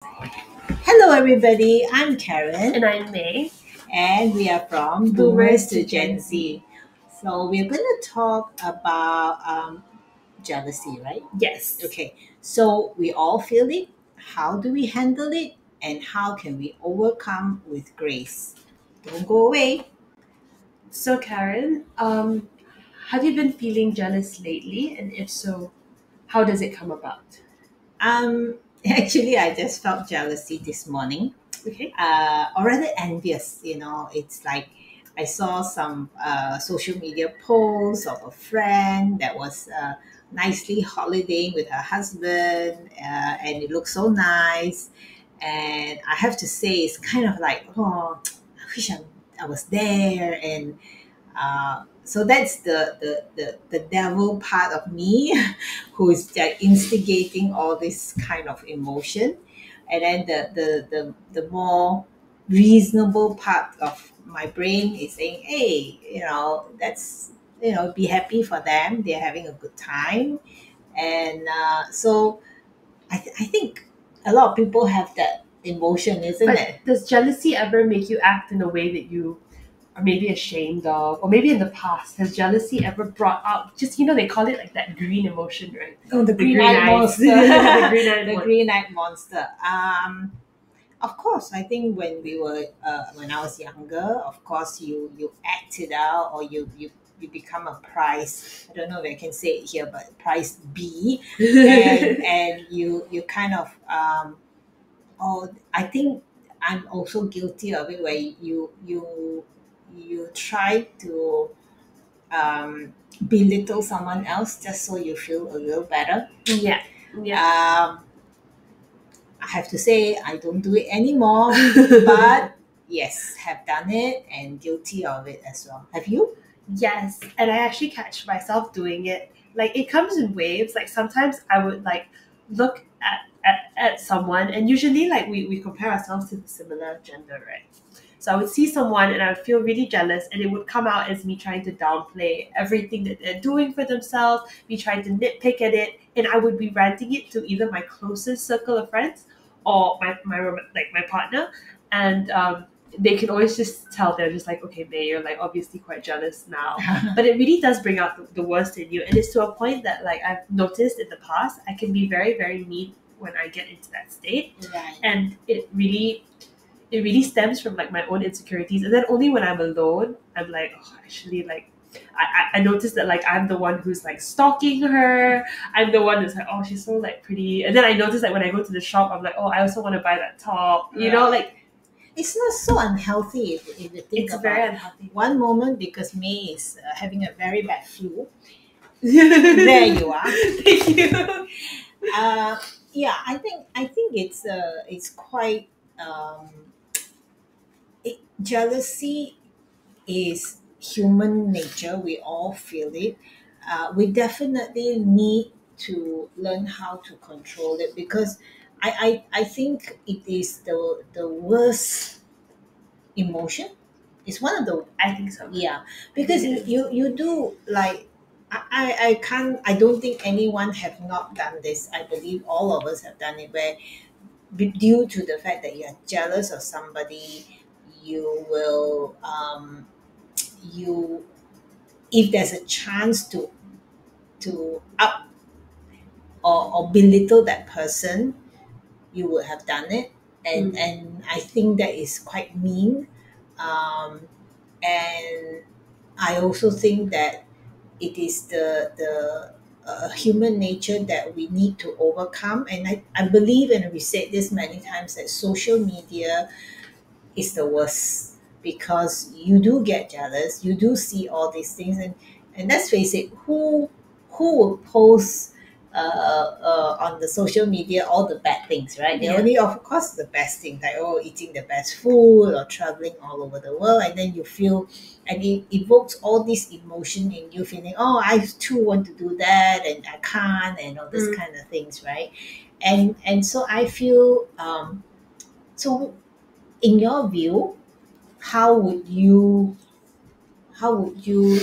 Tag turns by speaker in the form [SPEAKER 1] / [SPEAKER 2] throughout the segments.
[SPEAKER 1] Hello, everybody. I'm Karen,
[SPEAKER 2] And I'm May.
[SPEAKER 1] and we are from Boomers to Gen Z. So, we're going to talk about jealousy, right?
[SPEAKER 2] Yes.
[SPEAKER 1] Okay, so we all feel it. How do we handle it? And how can we overcome with grace? Don't go away.
[SPEAKER 2] So, Karen, have you been feeling jealous lately? And if so, how does it come about?
[SPEAKER 1] Actually, I just felt jealousy this morning.
[SPEAKER 2] Okay.
[SPEAKER 1] Or rather envious. It's like I saw some social media posts of a friend that was nicely holidaying with her husband, and it looked so nice. And I have to say, it's kind of like, oh, I wish I was there. And so that's the devil part of me who is like instigating all this kind of emotion. And then the more reasonable part of my brain is saying, hey, that's, be happy for them, they're having a good time. And so I think a lot of people have that emotion, isn't
[SPEAKER 2] But
[SPEAKER 1] it?
[SPEAKER 2] does jealousy ever make you act in a way that you are maybe ashamed of? Or maybe in the past, has jealousy ever brought out just, they call it like that green emotion, right?
[SPEAKER 1] Oh, the green
[SPEAKER 2] green
[SPEAKER 1] eyed
[SPEAKER 2] eyes.
[SPEAKER 1] monster.
[SPEAKER 2] The green eyed
[SPEAKER 1] The
[SPEAKER 2] one.
[SPEAKER 1] green eyed monster. Of course, I think when I was younger, of course you act it out, or you become a prize. I don't know if I can say it here, but prize B, and you kind of oh, I think I'm also guilty of it, where you try to belittle someone else just so you feel a little better.
[SPEAKER 2] Yeah. Yeah.
[SPEAKER 1] Um, I have to say I don't do it anymore, but yes, have done it and guilty of it as well. Have you?
[SPEAKER 2] Yes, and I actually catch myself doing it. Like it comes in waves. Like sometimes I would like look at someone, and usually like we compare ourselves to the similar gender, right? So I would see someone and I would feel really jealous, and it would come out as me trying to downplay everything that they're doing for themselves, me trying to nitpick at it, and I would be ranting it to either my closest circle of friends or my partner, and they can always just tell. They're just like, okay, May, you're like obviously quite jealous now, but it really does bring out the worst in you, and it's to a point that like I've noticed in the past I can be very very mean when I get into that state,
[SPEAKER 1] Right.
[SPEAKER 2] and it really stems from like my own insecurities, and then only when I'm alone I'm like, oh, actually, like I noticed that like I'm the one who's like stalking her. I'm the one that's like, oh, she's so like pretty, and then I notice that when I go to the shop I'm like, oh, I also want to buy that top, like
[SPEAKER 1] It's not so unhealthy if you think
[SPEAKER 2] it's very
[SPEAKER 1] about it.
[SPEAKER 2] unhealthy.
[SPEAKER 1] One moment, because May is having a very bad flu, there you are.
[SPEAKER 2] Thank you.
[SPEAKER 1] Uh, yeah, I think it's quite jealousy is human nature. We all feel it. We definitely need to learn how to control it, because I think it is the worst emotion. It's one of the,
[SPEAKER 2] I think so.
[SPEAKER 1] yeah, because you do like, I can't, I don't think anyone have not done this. I believe all of us have done it, where due to the fact that you're jealous of somebody, you will you if there's a chance to up or belittle that person, you would have done it. And I think that is quite mean. And I also think that it is the human nature that we need to overcome. And I believe, and we said this many times, that social media is the worst, because you do get jealous, you do see all these things. And let's face it, who will post on the social media all the bad things, right? They
[SPEAKER 2] Yeah.
[SPEAKER 1] only, of course, the best things, like, oh, eating the best food or traveling all over the world. And then you feel, and it evokes all this emotion in you, feeling, oh, I too want to do that and I can't, and all this kind of things, right? And so I feel, so in your view, how would you how would you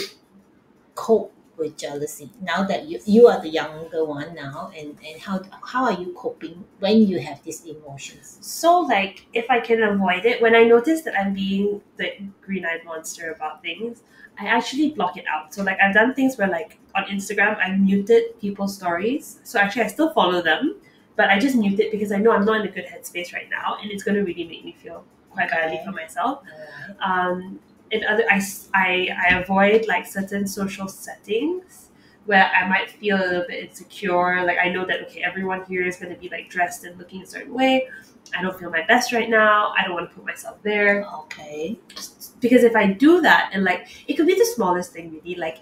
[SPEAKER 1] cope with jealousy now that you are the younger one now, and how are you coping when you have these emotions?
[SPEAKER 2] So, like, if I can avoid it, when I notice that I'm being the green-eyed monster about things, I actually block it out. So, like, I've done things where, like, on Instagram, I muted people's stories. So, actually, I still follow them, but I just mute it because I know I'm not in a good headspace right now, and it's going to really make me feel quite badly for
[SPEAKER 1] Okay.
[SPEAKER 2] myself.
[SPEAKER 1] All right.
[SPEAKER 2] In other, I avoid like certain social settings where I might feel a little bit insecure. Like I know that okay, everyone here is going to be like dressed and looking a certain way. I don't feel my best right now. I don't want to put myself there
[SPEAKER 1] Okay.
[SPEAKER 2] because if I do that and like it could be the smallest thing really, like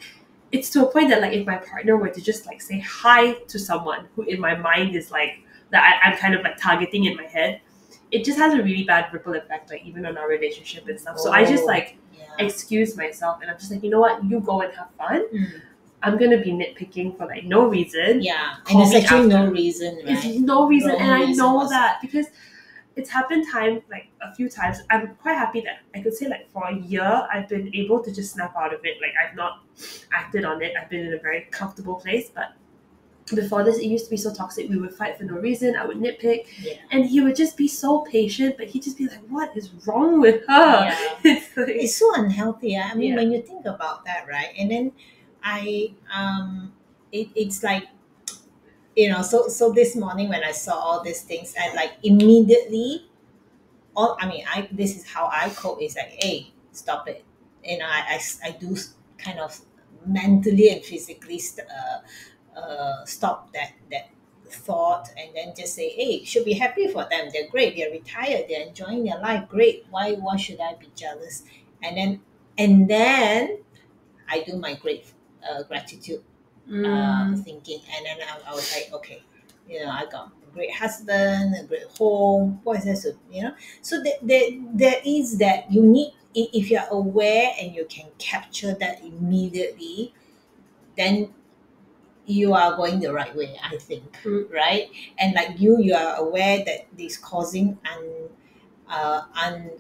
[SPEAKER 2] it's to a point that like if my partner were to just like say hi to someone who in my mind is like that I'm kind of like targeting in my head, it just has a really bad ripple effect, like even on our relationship and stuff. So I just
[SPEAKER 1] Oh,
[SPEAKER 2] like
[SPEAKER 1] yeah.
[SPEAKER 2] excuse myself and I'm just like, you know what, you go and have fun.
[SPEAKER 1] Mm.
[SPEAKER 2] I'm gonna be nitpicking for like no reason.
[SPEAKER 1] Yeah, and
[SPEAKER 2] Call
[SPEAKER 1] there's
[SPEAKER 2] me
[SPEAKER 1] actually no
[SPEAKER 2] after.
[SPEAKER 1] reason,
[SPEAKER 2] It's
[SPEAKER 1] right?
[SPEAKER 2] no reason,
[SPEAKER 1] No
[SPEAKER 2] and I
[SPEAKER 1] reason
[SPEAKER 2] know
[SPEAKER 1] whatsoever.
[SPEAKER 2] that because it's happened like a few times. I'm quite happy that I could say like for a year I've been able to just snap out of it. Like I've not acted on it. I've been in a very comfortable place. But before this, it used to be so toxic. We would fight for no reason. I would nitpick,
[SPEAKER 1] Yeah.
[SPEAKER 2] and he would just be so patient. But he'd just be like, "What is wrong with her?"
[SPEAKER 1] Yeah.
[SPEAKER 2] It's like,
[SPEAKER 1] It's so unhealthy. I mean,
[SPEAKER 2] yeah,
[SPEAKER 1] when you think about that, right? And then it's like, so this morning when I saw all these things, I like immediately, all I mean, I this is how I cope, is like, hey, stop it. I do kind of mentally and physically stop that thought, and then just say, hey, should be happy for them. They're great. They're retired. They're enjoying their life. Great. Why should I be jealous? And then I do my gratitude
[SPEAKER 2] mm,
[SPEAKER 1] thinking, and then I was like, okay, I got a great husband, a great home. What is that? So so there is that you need. If you're aware and you can capture that immediately, then you are going the right way, I think,
[SPEAKER 2] mm,
[SPEAKER 1] right? And like you are aware that this causing uh, un,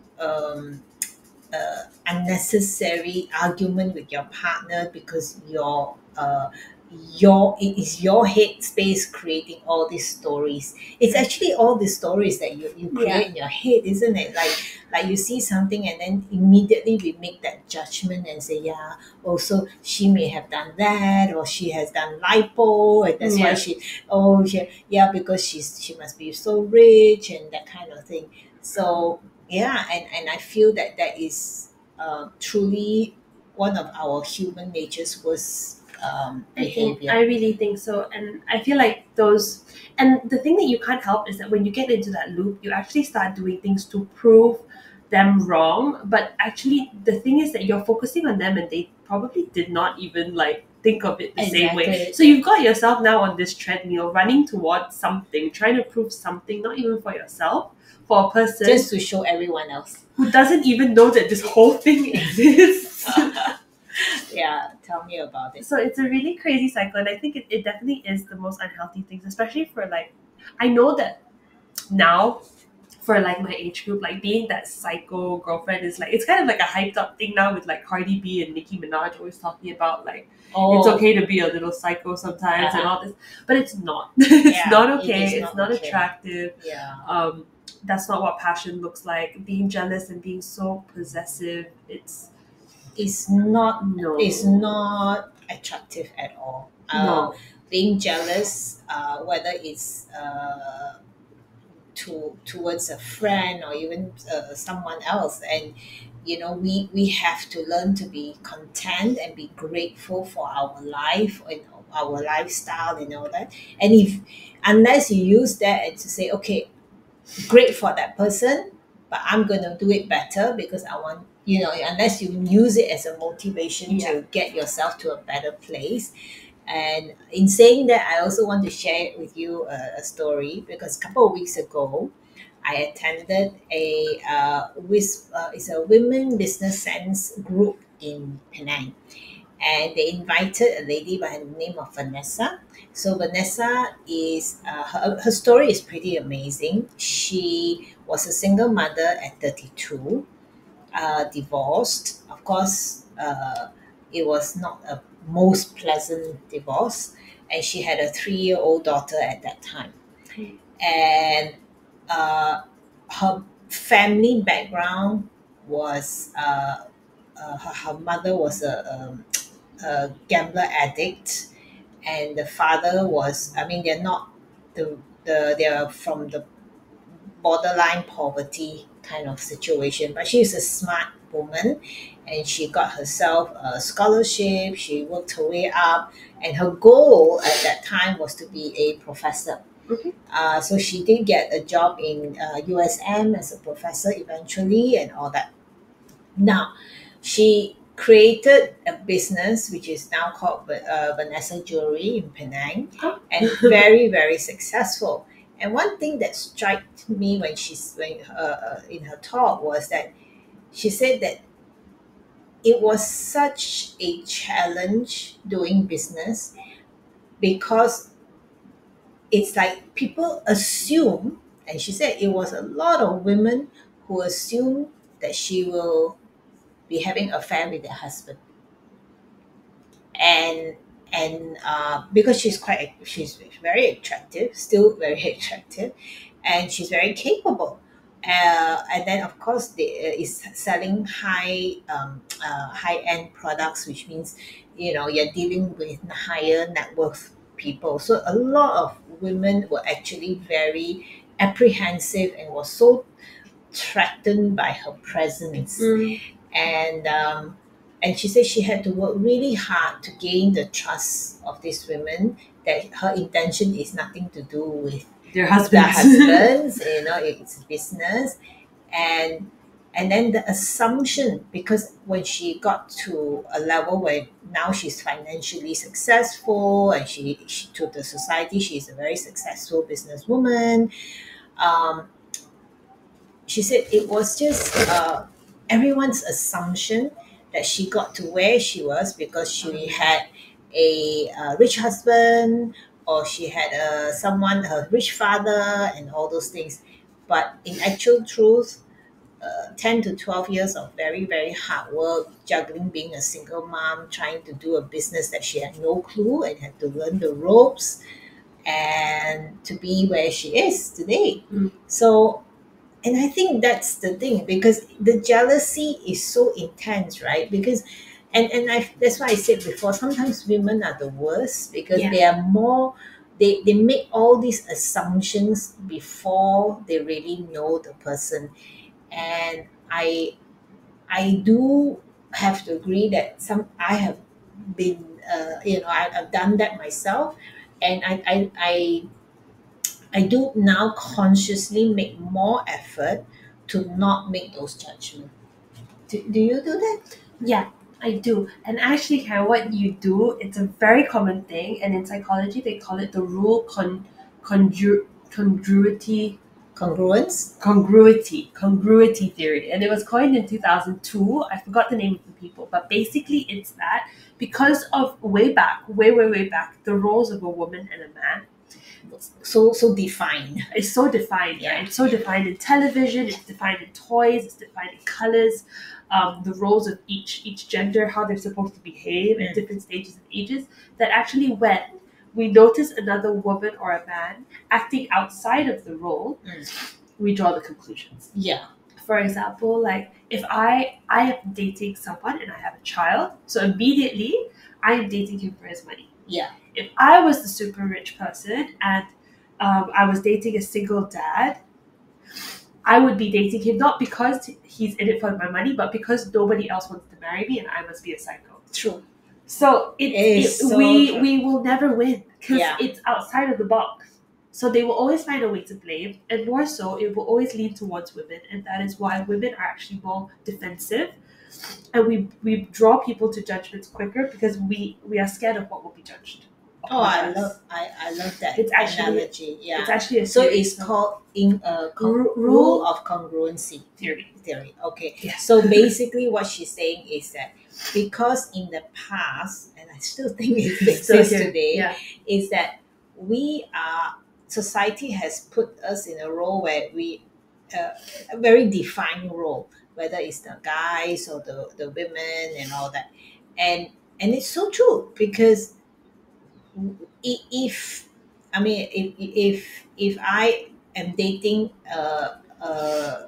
[SPEAKER 1] unnecessary argument with your partner because it is your head space creating all these stories. It's actually all the stories that you
[SPEAKER 2] yeah,
[SPEAKER 1] create in your head, isn't it? Like you see something and then immediately we make that judgment and say, yeah, also she may have done that, or she has done lipo, and that's why
[SPEAKER 2] yeah.
[SPEAKER 1] yeah, because she must be so rich and that kind of thing. So yeah, and I feel that that is truly one of our human nature's worst
[SPEAKER 2] I
[SPEAKER 1] behavior.
[SPEAKER 2] really think so, and I feel like those. And the thing that you can't help is that when you get into that loop, you actually start doing things to prove them wrong. But actually, the thing is that you're focusing on them, and they probably did not even like think of it the same way.
[SPEAKER 1] Exactly.
[SPEAKER 2] So you've got yourself now on this treadmill, running towards something, trying to prove something, not even for yourself, for a person
[SPEAKER 1] Just to show everyone else.
[SPEAKER 2] who doesn't even know that this whole thing exists.
[SPEAKER 1] Yeah, tell me about it.
[SPEAKER 2] So it's a really crazy cycle, and I think it definitely is the most unhealthy things, especially for like I know that now for like my age group, like being that psycho girlfriend is like it's kind of like a hyped up thing now with like Cardi B and Nicki Minaj always talking about like it's
[SPEAKER 1] Oh,
[SPEAKER 2] okay to be a little psycho sometimes and
[SPEAKER 1] uh-huh.
[SPEAKER 2] all this, but it's not. It's
[SPEAKER 1] Yeah,
[SPEAKER 2] not
[SPEAKER 1] it
[SPEAKER 2] okay.
[SPEAKER 1] is
[SPEAKER 2] It's
[SPEAKER 1] not
[SPEAKER 2] not
[SPEAKER 1] okay.
[SPEAKER 2] attractive.
[SPEAKER 1] Yeah,
[SPEAKER 2] Um, that's not what passion looks like. Being jealous and being so possessive, it's
[SPEAKER 1] it's not it's
[SPEAKER 2] no,
[SPEAKER 1] not attractive at all.
[SPEAKER 2] no,
[SPEAKER 1] Being jealous, whether it's towards a friend or even someone else, and we have to learn to be content and be grateful for our life and our lifestyle and all that. And if unless you use that and to say, okay, great for that person, but I'm going to do it better because I want, unless you use it as a motivation
[SPEAKER 2] yeah.
[SPEAKER 1] to get yourself to a better place. And in saying that, I also want to share with you a story, because a couple of weeks ago, I attended it's a women business sense group in Penang, and they invited a lady by the name of Vanessa. So Vanessa is her story is pretty amazing. She was a single mother at 32, divorced. Of course, it was not a most pleasant divorce, and she had a 3-year-old daughter at that time. And her family background was her mother was a gambler addict, and the father was, I mean, they're not they're from the borderline poverty kind of situation, but she's a smart woman, and she got herself a scholarship. She worked her way up, and her goal at that time was to be a professor. So she did get a job in USM as a professor eventually, and all that. Now, she created a business which is now called Vanessa Jewelry in Penang, and very, very successful. And one thing that struck me when in her talk was that she said that it was such a challenge doing business, because it's like people assume, and she said it was a lot of women who assume that she will be having affair with their husband, and because she's very attractive, still very attractive, and she's very capable. And then of course they is selling high end products, which means you're dealing with higher net worth people. So a lot of women were actually very apprehensive and was so threatened by her presence. And she said she had to work really hard to gain the trust of these women, that her intention is nothing to do with
[SPEAKER 2] Their
[SPEAKER 1] the
[SPEAKER 2] husbands.
[SPEAKER 1] husbands. It's business. And then the assumption, because when she got to a level where now she's financially successful, and she to the society she's a very successful businesswoman, um, she said it was just everyone's assumption that she got to where she was because she had a rich husband, or she had her rich father, and all those things. But in actual truth, 10 to 12 years of very, very hard work, juggling being a single mom, trying to do a business that she had no clue and had to learn the ropes, and to be where she is today. So, and I think that's the thing, because the jealousy is so intense, right? Because that's why I said before, sometimes women are the worst, because
[SPEAKER 2] Yeah.
[SPEAKER 1] they are more, they make all these assumptions before they really know the person. And I do have to agree that I have been I've done that myself, and I do now consciously make more effort to not make those judgments. Do you do that?
[SPEAKER 2] Yeah, I do. And actually, Karen, what you do, it's a very common thing. And in psychology, they call it the rule congruity congruity theory. And it was coined in 2002. I forgot the name of the people, but basically it's that because of way back, the roles of a woman and a man,
[SPEAKER 1] So defined.
[SPEAKER 2] it's so defined.
[SPEAKER 1] Yeah.
[SPEAKER 2] Right? It's so defined in television, it's defined in toys, it's defined in colors, the roles of each gender, how they're supposed to behave at different stages and ages, that actually when we notice another woman or a man acting outside of the role, we draw the conclusions.
[SPEAKER 1] Yeah.
[SPEAKER 2] For example, like if I am dating someone and I have a child, so immediately I am dating him for his money.
[SPEAKER 1] Yeah.
[SPEAKER 2] If I was the super rich person and I was dating a single dad, I would be dating him not because he's in it for my money, but because nobody else wants to marry me and I must be a psycho.
[SPEAKER 1] True.
[SPEAKER 2] So
[SPEAKER 1] True.
[SPEAKER 2] we will never win because
[SPEAKER 1] Yeah.
[SPEAKER 2] it's outside of the box. So they will always find a way to blame, and more so, it will always lean towards women, and that is why women are actually more defensive, and we draw people to judgments quicker because we are scared of what will be judged.
[SPEAKER 1] Oh, I love that
[SPEAKER 2] It's actually-
[SPEAKER 1] analogy. Yeah.
[SPEAKER 2] It's actually a
[SPEAKER 1] So
[SPEAKER 2] theory,
[SPEAKER 1] it's called rule
[SPEAKER 2] rule
[SPEAKER 1] of congruency
[SPEAKER 2] theory.
[SPEAKER 1] Okay.
[SPEAKER 2] Yeah.
[SPEAKER 1] So basically, what she's saying is that because in the past, and I still think it
[SPEAKER 2] Still
[SPEAKER 1] exists
[SPEAKER 2] here.
[SPEAKER 1] today,
[SPEAKER 2] Yeah.
[SPEAKER 1] is that society has put us in a role where a very defined role, whether it's the guys or the women and all that, and And it's so true because if I mean if I am dating a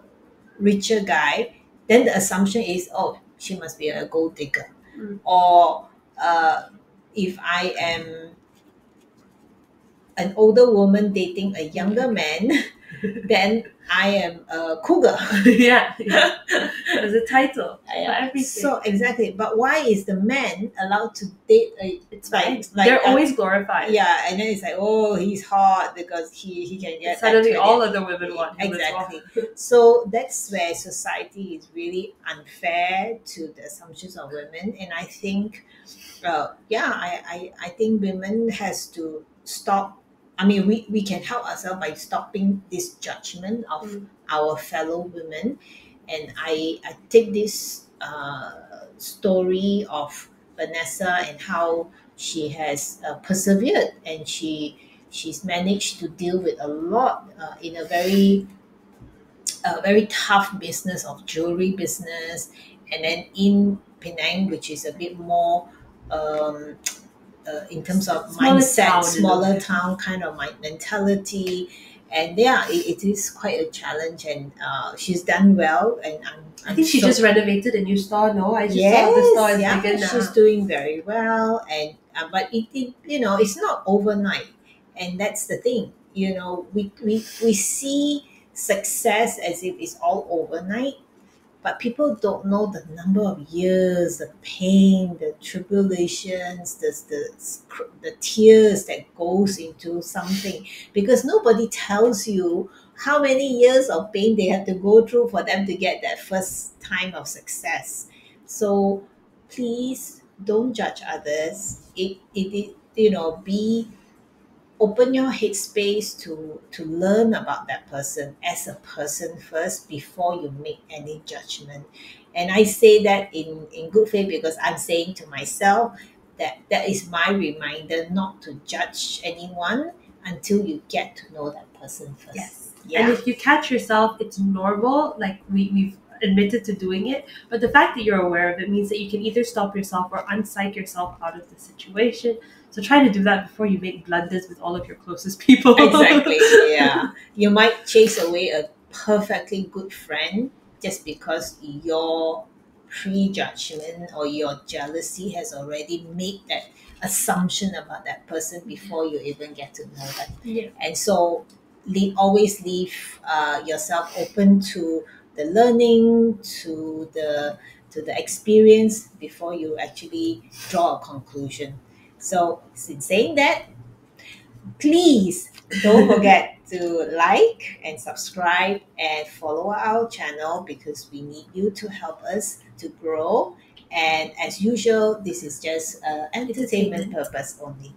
[SPEAKER 1] richer guy, then the assumption is, oh, she must be a gold digger.
[SPEAKER 2] Mm.
[SPEAKER 1] Or if I am an older woman dating a younger man, then I am a cougar.
[SPEAKER 2] Yeah, yeah. There's a title for
[SPEAKER 1] Yeah.
[SPEAKER 2] everything.
[SPEAKER 1] So exactly, but why is the man allowed to date a
[SPEAKER 2] It's
[SPEAKER 1] like
[SPEAKER 2] fine.
[SPEAKER 1] like
[SPEAKER 2] They're always glorified.
[SPEAKER 1] yeah, and then it's like, oh, he's hot because he can get that
[SPEAKER 2] Suddenly,
[SPEAKER 1] 20
[SPEAKER 2] all other women want him
[SPEAKER 1] exactly.
[SPEAKER 2] as well.
[SPEAKER 1] So that's where society is really unfair to the assumptions of women, and I think, yeah, I think women has to stop. I mean, we can help ourselves by stopping this judgment of
[SPEAKER 2] Mm.
[SPEAKER 1] our fellow women, and I take this story of Vanessa and how she has persevered, and she's managed to deal with a lot in a very tough business of jewelry business, and then in Penang, which is a bit more um, in terms of
[SPEAKER 2] Smaller
[SPEAKER 1] mindset,
[SPEAKER 2] town,
[SPEAKER 1] smaller town kind of mentality. And yeah, it is quite a challenge, and she's done well. And
[SPEAKER 2] I think she
[SPEAKER 1] so,
[SPEAKER 2] just renovated a new store. No, I just
[SPEAKER 1] yes,
[SPEAKER 2] saw the store is
[SPEAKER 1] yeah,
[SPEAKER 2] bigger now.
[SPEAKER 1] she's doing very well, and but it it's not overnight, and that's the thing. We see success as if it's all overnight, but people don't know the number of years, the pain, the tribulations, the tears that goes into something, because nobody tells you how many years of pain they have to go through for them to get that first time of success. So please don't judge others. Be open your headspace to learn about that person as a person first before you make any judgment. And I say that in good faith, because I'm saying to myself that that is my reminder not to judge anyone until you get to know that person first.
[SPEAKER 2] Yes.
[SPEAKER 1] Yeah.
[SPEAKER 2] And if you catch yourself, it's normal. Like we've admitted to doing it. But the fact that you're aware of it means that you can either stop yourself or unpsych yourself out of the situation. So try to do that before you make blunders with all of your closest people.
[SPEAKER 1] Exactly. Yeah. You might chase away a perfectly good friend just because your prejudgment or your jealousy has already made that assumption about that person before you even get to know them.
[SPEAKER 2] Yeah.
[SPEAKER 1] And so always leave yourself open to the learning, to the experience before you actually draw a conclusion. So, in saying that, please don't forget to like and subscribe and follow our channel, because we need you to help us to grow. And as usual, this is just entertainment purpose only.